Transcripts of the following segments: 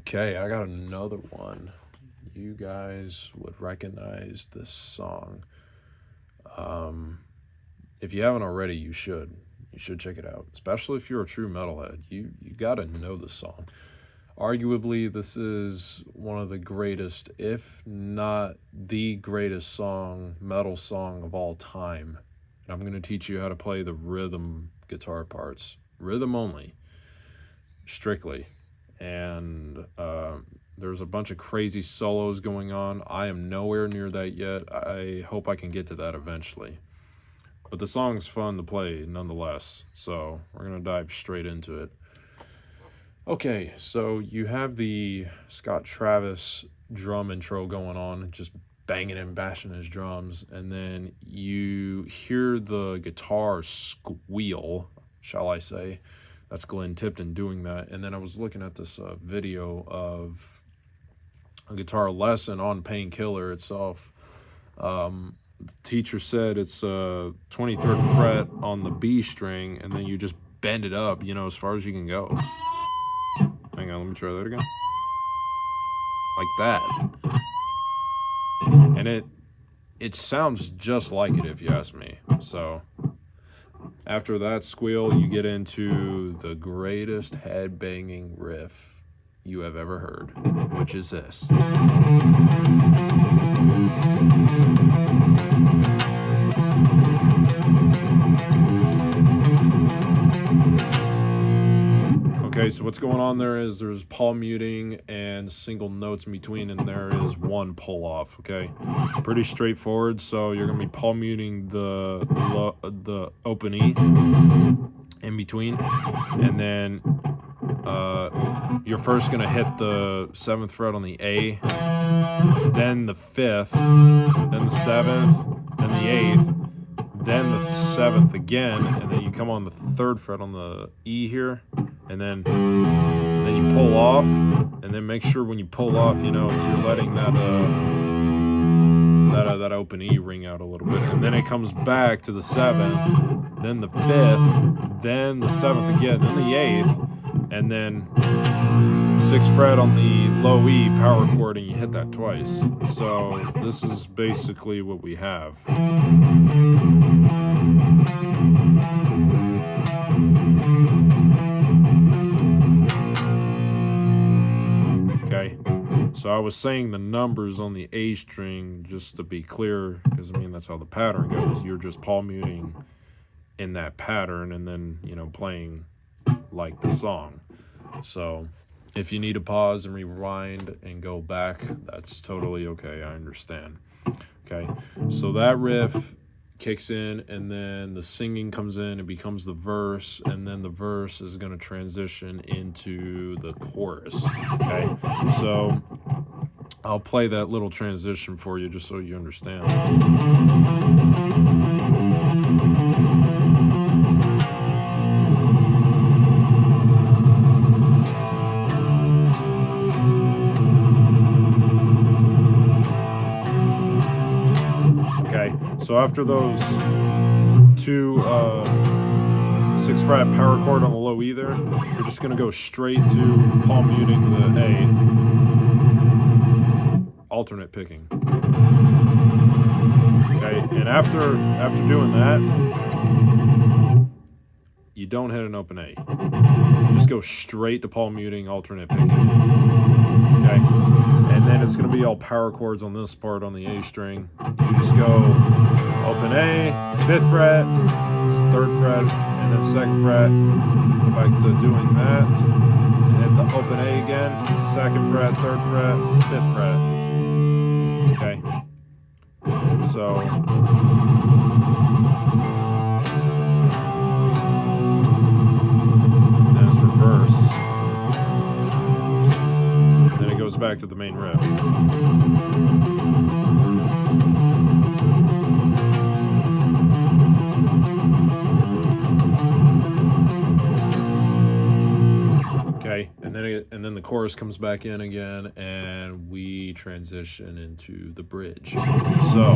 Okay, I got another one. You guys would recognize this song. If you haven't already, you should. You should check it out, especially if you're a true metalhead. You gotta know this song. Arguably, this is one of the greatest, if not the greatest metal song of all time. And I'm gonna teach you how to play the rhythm guitar parts. Rhythm only. Strictly. And there's a bunch of crazy solos going on. I am nowhere near that yet. I hope I can get to that eventually. But the song's fun to play nonetheless, so we're going to dive straight into it. Okay, so you have the Scott Travis drum intro going on, just banging and bashing his drums, and then you hear the guitar squeal, shall I say. That's Glenn Tipton doing that. And then I was looking at this video of a guitar lesson on Painkiller itself. The teacher said it's 23rd fret on the B string, and then you just bend it up, as far as you can go. Hang on, let me try that again. Like that. And it sounds just like it, if you ask me. So after that squeal, you get into the greatest head-banging riff you have ever heard, which is this. Okay, so what's going on there is there's palm muting and single notes in between, and there is one pull off. Okay, pretty straightforward. So you're gonna be palm muting the open E in between, and then you're first gonna hit the 7th fret on the A, then the 5th, then the 7th, then the 8th, then the 7th again, and then you come on the 3rd fret on the E here, and then you pull off, and then make sure when you pull off, you're letting that open E ring out a little bit, and then it comes back to the 7th, then the 5th, then the 7th again, then the 8th, and then 6th fret on the low E power chord, and you hit that twice. So this is basically what we have. Okay, so I was saying the numbers on the A string just to be clear, because that's how the pattern goes. You're just palm muting in that pattern, and then playing like the song. So if you need to pause and rewind and go back, that's totally okay. I understand. Okay, so that riff kicks in, and then the singing comes in, it becomes the verse, and then the verse is going to transition into the chorus. Okay, so I'll play that little transition for you just so you understand. So after those two 6th fret power chord on the low E there, you're just going to go straight to palm muting the A, alternate picking. Okay, and after doing that, you don't hit an open A. You just go straight to palm muting, alternate picking. Okay, and then it's going to be all power chords on this part on the A string. You just go open A, 5th fret, 3rd fret, and then 2nd fret. Go back to doing that, and hit the open A again, 2nd fret, 3rd fret, 5th fret. Okay, so then it's reversed. Then it goes back to the main riff. Okay, and then the chorus comes back in again, and we transition into the bridge. So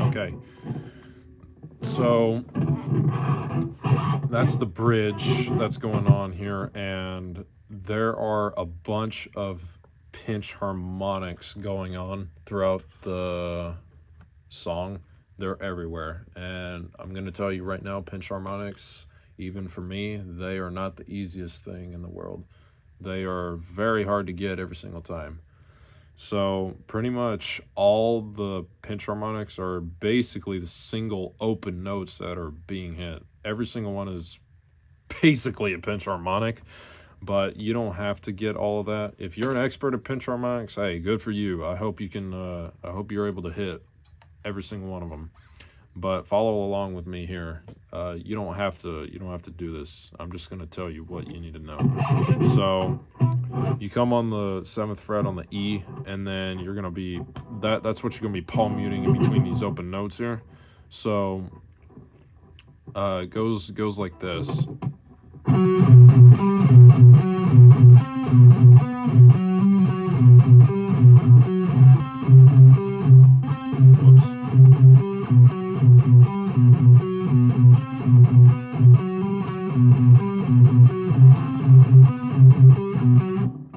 Okay, so that's the bridge that's going on here, and there are a bunch of pinch harmonics going on throughout the song. They're everywhere, and I'm going to tell you right now, pinch harmonics, even for me, they are not the easiest thing in the world. They are very hard to get every single time. So pretty much all the pinch harmonics are basically the single open notes that are being hit. Every single one is basically a pinch harmonic, but you don't have to get all of that. If you're an expert at pinch harmonics, hey, good for you. I hope you can. I hope you're able to hit every single one of them. But follow along with me here. You don't have to. You don't have to do this. I'm just gonna tell you what you need to know. So you come on the 7th fret on the E, and then you're gonna be that's what you're gonna be palm muting in between these open notes here. So it goes like this.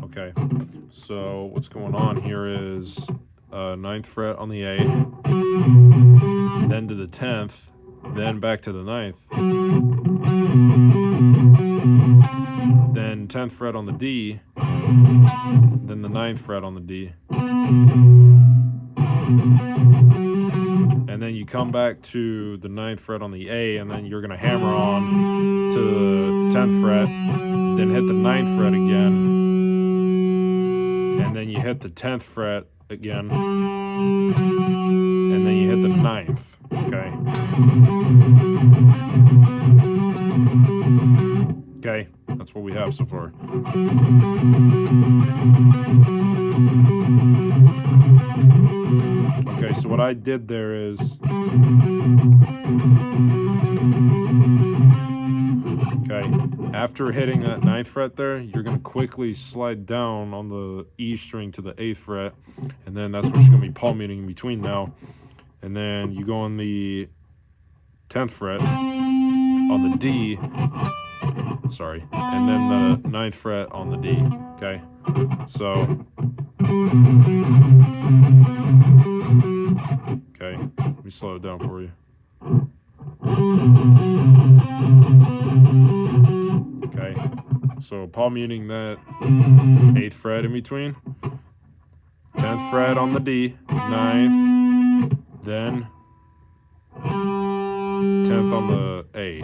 Okay, so what's going on here is 9th fret on the A, then to the 10th, then back to the 9th, then 10th fret on the D, then the 9th fret on the D, and then you come back to the 9th fret on the A, and then you're going to hammer on to the 10th fret, then hit the 9th fret again, and then you hit the 10th fret again, and then you hit the 9th, okay? Okay, that's what we have so far. Okay, so what I did there is, okay, after hitting that 9th fret there, you're going to quickly slide down on the E string to the 8th fret, and then that's what you're going to be palm muting in between now. And then you go on the 10th fret on the D, sorry, and then the 9th fret on the D, okay? So, okay, let me slow it down for you. Okay, so palm muting that 8th fret in between, 10th fret on the D, 9th, then 10th on the A.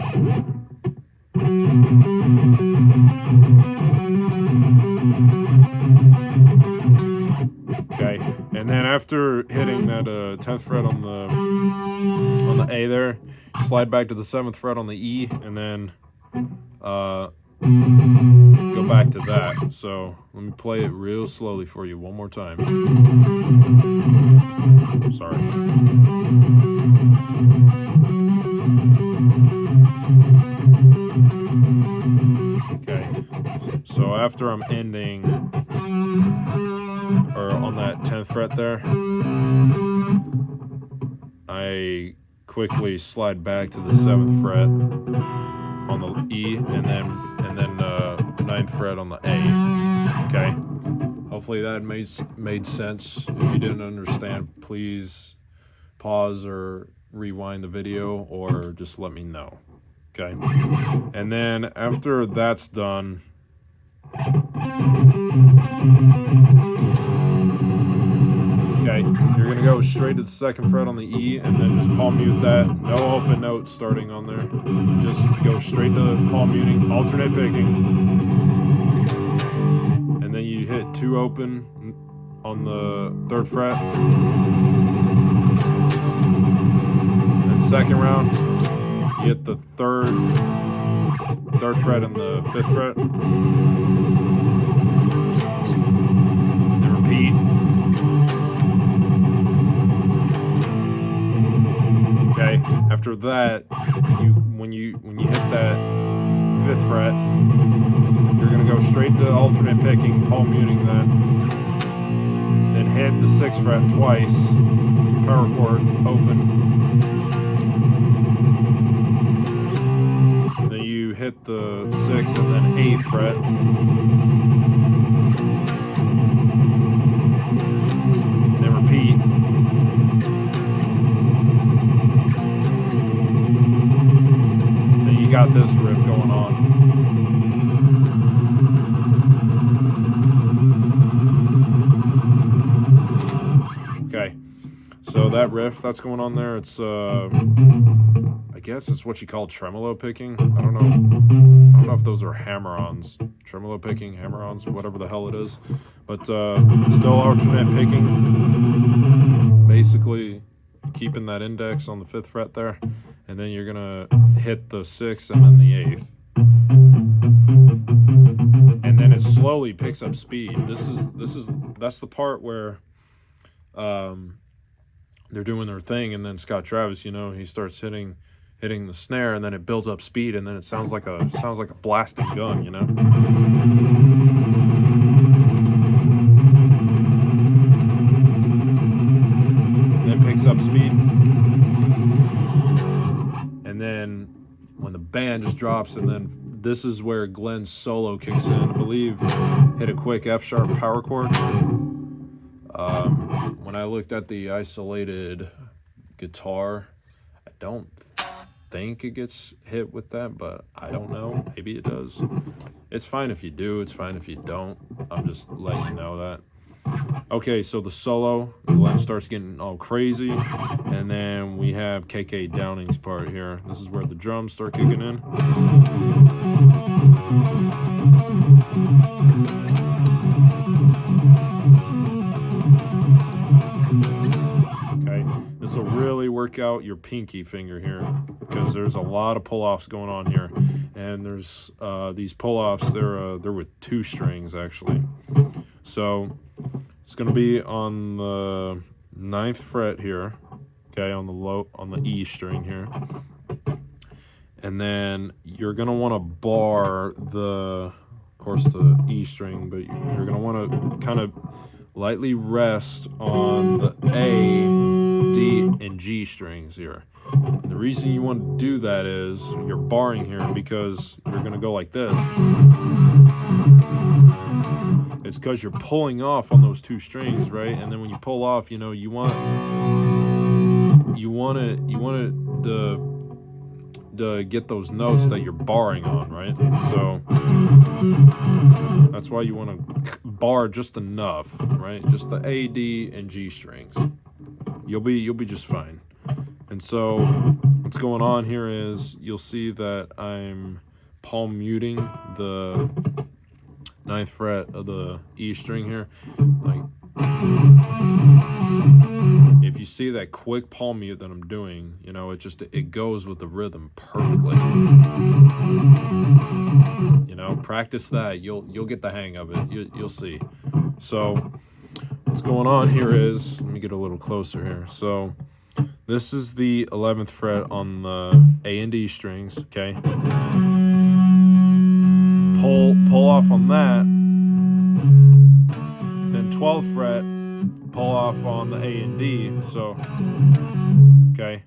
Okay, and then after hitting that 10th fret on the A there, slide back to the 7th fret on the E, and then go back to that. So let me play it real slowly for you one more time. Sorry. Okay, so after I'm ending, or on that 10th fret there, I quickly slide back to the 7th fret on the E, and then 9th fret on the A. Okay, hopefully that made sense. If you didn't understand, please pause or rewind the video, or just let me know. Okay, and then after that's done, okay, you're gonna go straight to the 2nd fret on the E, and then just palm mute that. No open notes starting on there. Just go straight to palm muting, alternate picking, and then you hit 2 open on the 3rd fret. Then 2nd round, you hit the 3rd fret and the 5th fret. Then repeat. Okay. After that, when you hit that 5th fret, you're gonna go straight to alternate picking, palm muting that. Then hit the 6th fret twice, power chord open. Then you hit the 6th and then 8th fret. Then repeat. Then you got this riff going on. Okay, so that riff that's going on there, it's I guess it's what you call tremolo picking. I don't know if those are hammer-ons, tremolo picking, hammer-ons, whatever the hell it is, but still alternate picking. Basically, keeping that index on the 5th fret there, and then you're gonna hit the 6th and then the 8th, and then it slowly picks up speed. That's the part where they're doing their thing, and then Scott Travis, you know, he starts hitting the snare, and then it builds up speed, and then it sounds like a blasting gun, you know. And it picks up speed, and then when the band just drops, and then this is where Glenn's solo kicks in. I believe hit a quick F sharp power chord. When I looked at the isolated guitar, I don't think it gets hit with that, but I don't know. Maybe it does. It's fine if you do. It's fine if you don't. I'm just letting you know that. Okay, so the solo, Glenn starts getting all crazy, and then we have KK Downing's part here. This is where the drums start kicking in. This will really work out your pinky finger here, because there's a lot of pull-offs going on here, and there's these pull-offs. They're with 2 strings actually. So it's going to be on the 9th fret here, okay, on the E string here, and then you're going to want to bar of course the E string, but you're going to want to kind of lightly rest on the A, D, and G strings here. And the reason you want to do that is you're barring here because you're going to go like this. It's because you're pulling off on those 2 strings, right? And then when you pull off, you know, you want it to get those notes that you're barring on, right? So that's why you want to bar just enough, right? Just the A, D, and G strings. You'll be just fine. And so what's going on here is you'll see that I'm palm muting the 9th fret of the E string here. Like, if you see that quick palm mute that I'm doing, you know, it goes with the rhythm perfectly. You know, practice that. You'll get the hang of it. You'll see. So what's going on here is, let me get a little closer here. So this is the 11th fret on the A and D strings, okay? Pull off on that. Then 12th fret, pull off on the A and D, so, okay?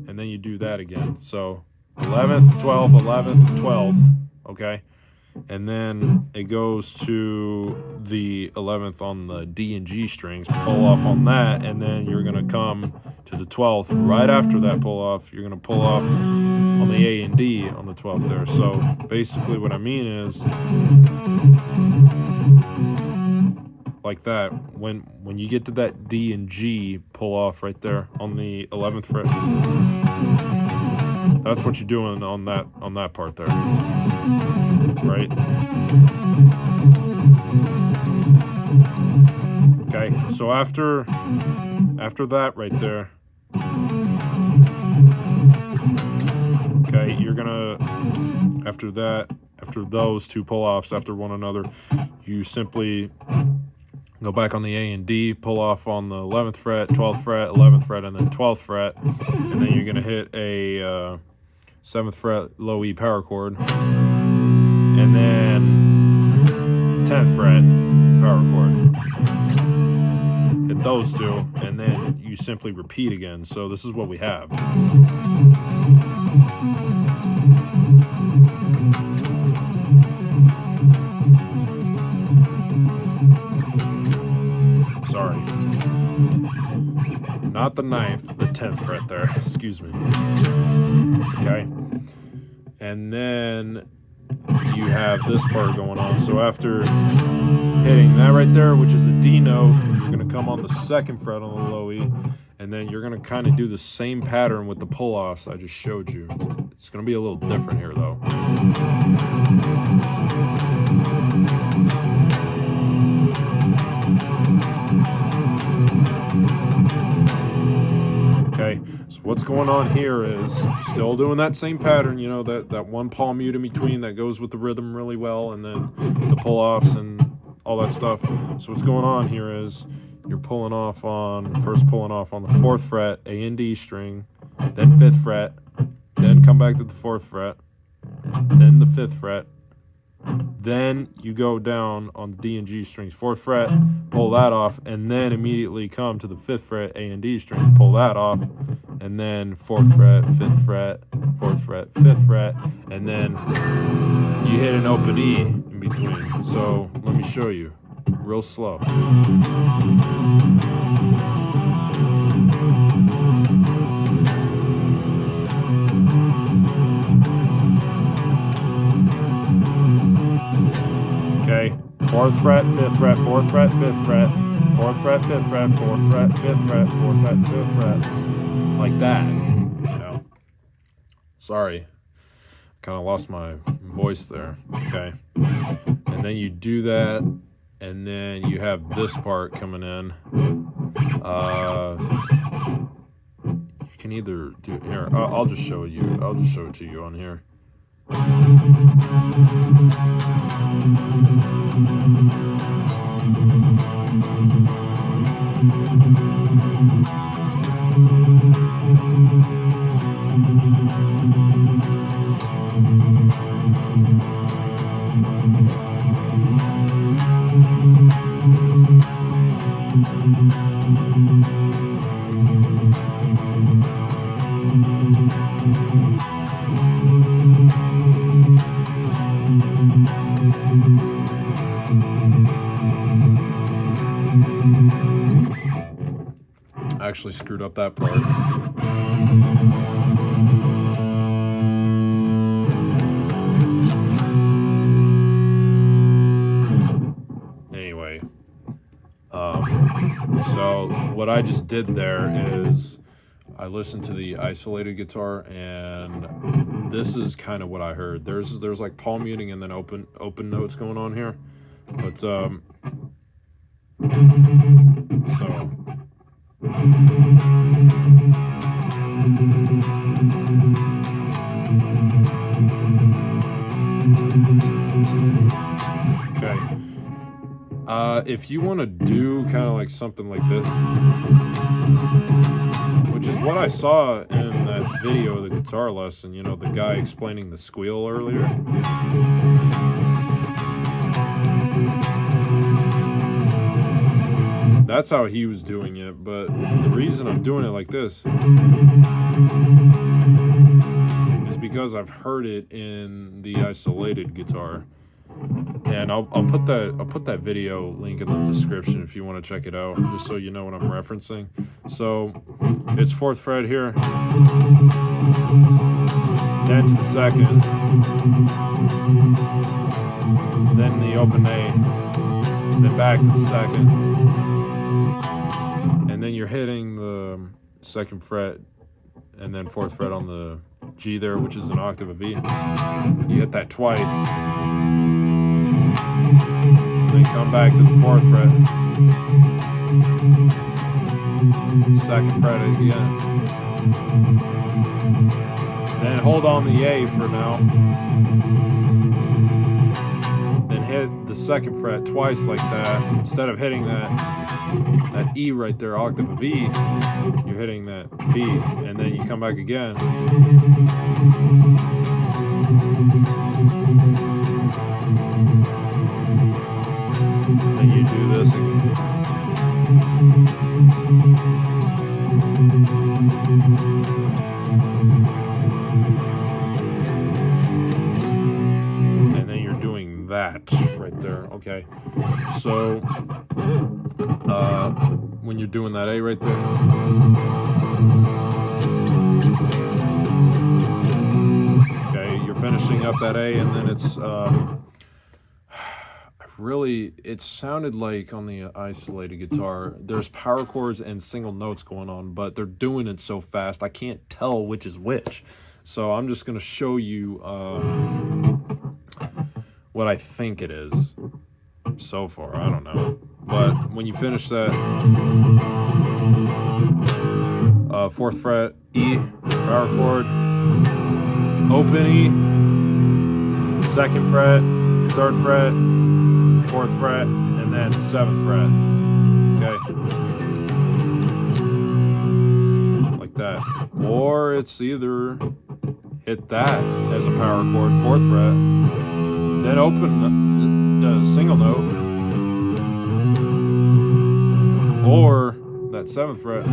And then you do that again. So 11th, 12th, 11th, 12th, okay? And then it goes to the 11th on the D and G strings, pull off on that, and then you're going to come to the 12th. Right after that pull off, you're going to pull off on the A and D on the 12th there. So basically what I mean is, like that, when you get to that D and G pull off right there on the 11th fret, that's what you're doing on that part there, right? Okay, so after that right there, okay, you're gonna, after those 2 pull-offs after one another, you simply go back on the A and D, pull off on the 11th fret, 12th fret, 11th fret, and then 12th fret, and then you're gonna hit a 7th fret low E power chord, and then 10th fret power chord. those two, and then you simply repeat again. So this is what we have. Sorry. Not the 9th, the 10th fret there. Excuse me. Okay. And then you have this part going on. So after hitting that right there, which is a D note, you're going to come on the 2nd fret on the low E, and then you're going to kind of do the same pattern with the pull-offs I just showed you. It's going to be a little different here, though. Okay, so what's going on here is still doing that same pattern, you know, that one palm mute in between that goes with the rhythm really well, and then the pull-offs and all that stuff. So what's going on here is you're first pulling off on the 4th fret, A and D string, then 5th fret, then come back to the 4th fret, then the 5th fret, then you go down on the D and G strings, 4th fret, pull that off, and then immediately come to the 5th fret, A and D string, pull that off, and then 4th fret, 5th fret, 4th fret, 5th fret, and then you hit an open E in between. So let me show you, real slow. Okay, 4th fret, 5th fret, 4th fret, 5th fret, 4th fret, 5th fret, 4th fret, 5th fret, 4th fret, 5th fret, like that, you know. Sorry, kind of lost my voice there. Okay, and then you do that, and then you have this part coming in. You can either do it here. I'll just show you. I'll just show it to you on here. I actually screwed up that part. Anyway, so what I just did there is I listened to the isolated guitar, and this is kind of what I heard. There's like palm muting and then open notes going on here, but so. Okay. If you want to do kind of like something like this, which is what I saw in that video of the guitar lesson, you know, the guy explaining the squeal earlier. That's how he was doing it, but the reason I'm doing it like this is because I've heard it in the isolated guitar, and I'll put that video link in the description if you want to check it out, just so you know what I'm referencing. So it's 4th fret here, then to the 2nd, then the open A, then back to the 2nd. And then you're hitting the 2nd fret and then 4th fret on the G there, which is an octave of E. You hit that twice. Then come back to the 4th fret. 2nd fret again. Then hold on the A for now. Then hit the 2nd fret twice like that. Instead of hitting that E right there, octave of E, you're hitting that B, and then you come back again. Then you do this again. And then you're doing that right there. Okay, so when you're doing that A right there, okay, you're finishing up that A, and then it's really, it sounded like on the isolated guitar, there's power chords and single notes going on, but they're doing it so fast, I can't tell which is which. So I'm just going to show you what I think it is so far. I don't know. But when you finish that, 4th fret, E, power chord, open E, 2nd fret, 3rd fret, 4th fret, and then 7th fret. Okay, like that. Or it's either hit that as a power chord, 4th fret, then open the single note, or that 7th fret,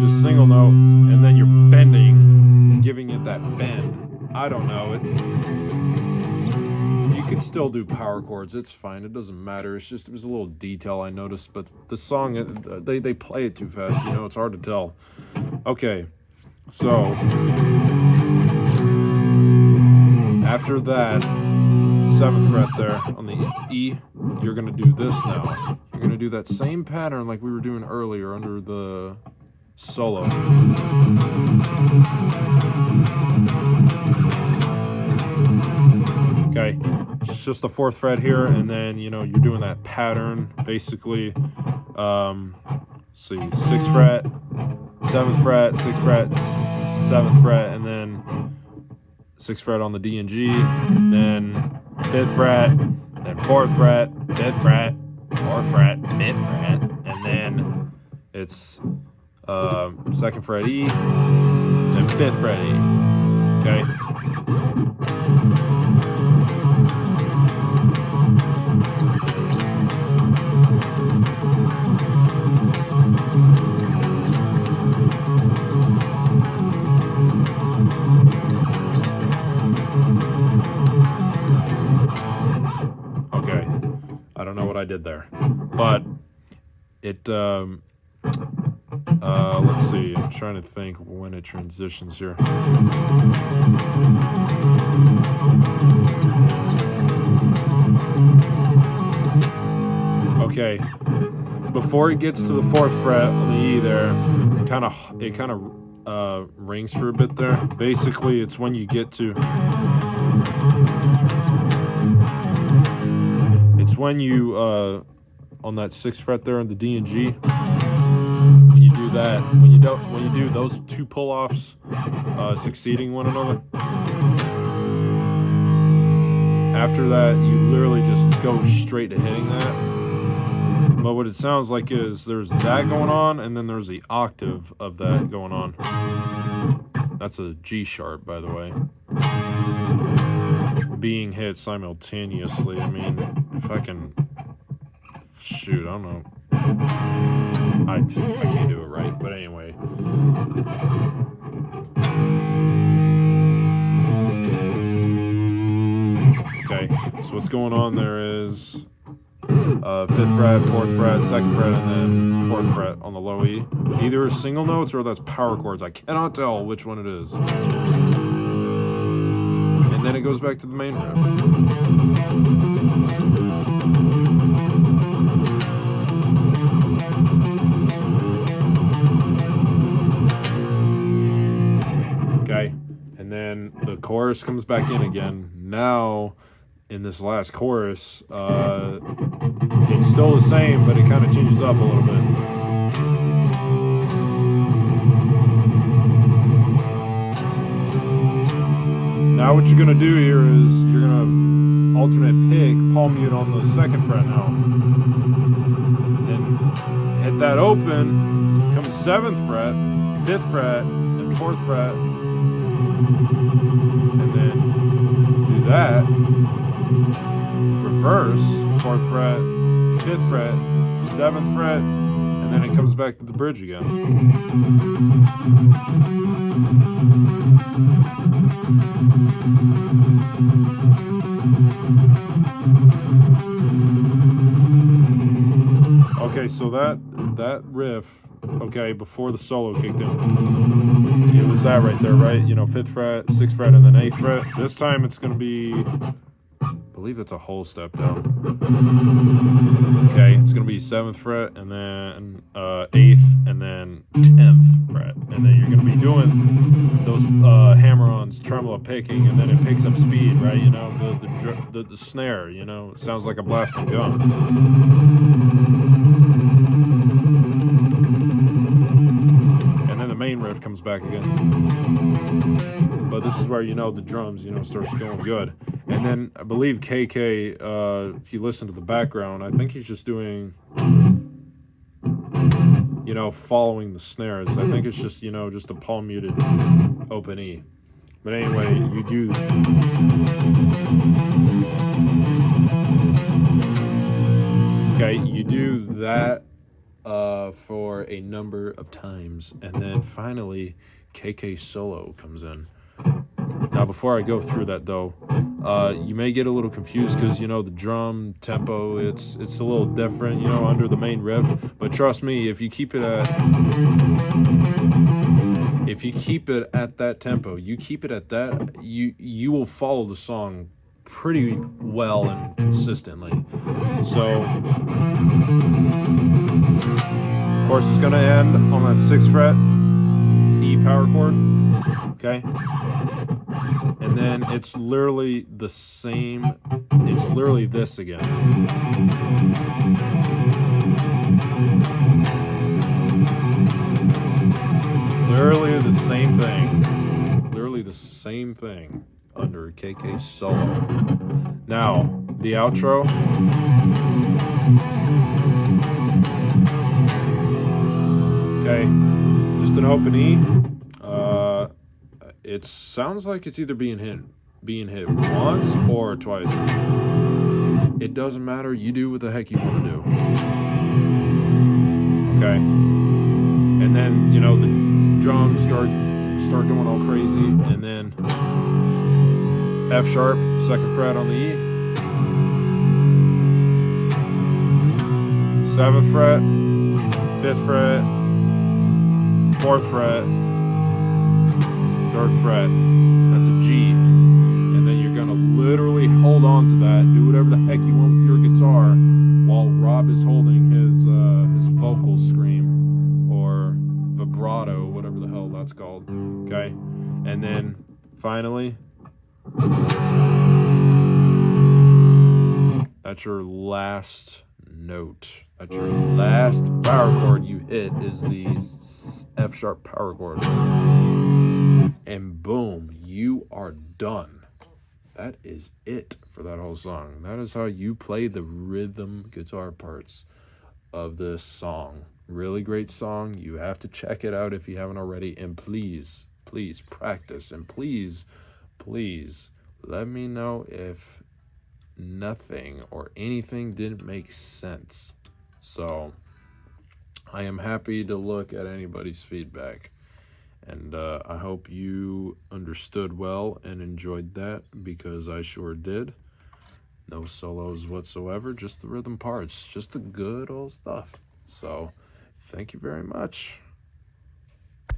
just single note, and then you're bending, giving it that bend. I don't know. You could still do power chords. It's fine. It doesn't matter. It's just, it was a little detail I noticed, but the song, they play it too fast. You know, it's hard to tell. Okay, so after that 7th fret there on the E, you're going to do this now. You're going to do that same pattern like we were doing earlier under the solo. Okay, it's just the 4th fret here, and then, you know, you're doing that pattern basically. See, 6th fret, 7th fret, 6th fret, 7th fret, and then 6th fret on the D and G, then 5th fret, then 4th fret, 5th fret, 4th fret, 5th fret, and then it's 2nd fret E, then 5th fret E. Okay. I don't know what I did there, but it, let's see, I'm trying to think when it transitions here. Okay, before it gets to the 4th fret on the E there, it kind of rings for a bit there. Basically, it's when you get to, it's when you, on that 6th fret there on the D and G, when you do that, when you do those two pull-offs succeeding one another, after that, you literally just go straight to hitting that. But what it sounds like is there's that going on, and then there's the octave of that going on. That's a G sharp, by the way, being hit simultaneously. I mean, if I can, shoot, I don't know. I can't do it right, but anyway. Okay, so what's going on there is 5th fret, 4th fret, 2nd fret, and then 4th fret on the low E. Either single notes or that's power chords. I cannot tell which one it is. And then it goes back to the main riff. Okay, and then the chorus comes back in again. Now, in this last chorus, it's still the same, but it kind of changes up a little bit. Now what you're going to do here is you're going to alternate pick, palm mute on the 2nd fret now. Then hit that open, comes 7th fret, 5th fret, and 4th fret. And then do that. Reverse, 4th fret, 5th fret, 7th fret, and then it comes back to the bridge again. Okay, so that riff, okay, before the solo kicked in, it was that right there, right? You know, 5th fret, 6th fret, and then 8th fret. This time it's going to be, I believe it's a whole step down. Okay, it's going to be 7th fret, and then 8th, and then 10th fret. And then you're going to be doing those hammer-ons, tremolo picking, and then it picks up speed, right? You know, the snare, you know, it sounds like a blasting gun. Main riff comes back again, but this is where, you know, the drums, you know, starts going good. And then I believe KK, if you listen to the background, I think he's just doing, you know, following the snares. I think it's just, you know, just a palm muted open E. But anyway, you do, okay, you do that for a number of times, and then finally KK solo comes in. Now before I go through that though, you may get a little confused because, you know, the drum tempo, it's a little different, you know, under the main riff, but trust me, if you keep it at that tempo, you keep it at that, you will follow the song pretty well and consistently. So of course, it's going to end on that 6th fret E power chord, okay? And then it's literally the same, it's literally this again. Literally the same thing. Literally the same thing under KK solo. Now, the outro. Okay, just an open E. It sounds like it's either being hit once or twice. It doesn't matter. You do what the heck you want to do. Okay, and then, you know, the drums start going all crazy, and then F sharp, 2nd fret on the E, 7th fret, 5th fret, 4th fret, 3rd fret, that's a G, and then you're going to literally hold on to that, do whatever the heck you want with your guitar, while Rob is holding his vocal scream, or vibrato, whatever the hell that's called, okay? And then, finally, that's your last note. That's your last power chord you hit is the F sharp power chord. And boom, you are done. That is it for that whole song. That is how you play the rhythm guitar parts of this song. Really great song. You have to check it out if you haven't already. And please, please practice. And please, please let me know if nothing or anything didn't make sense. So I am happy to look at anybody's feedback, and I hope you understood well and enjoyed that, because I sure did. No solos whatsoever, just the rhythm parts, just the good old stuff. So thank you very much.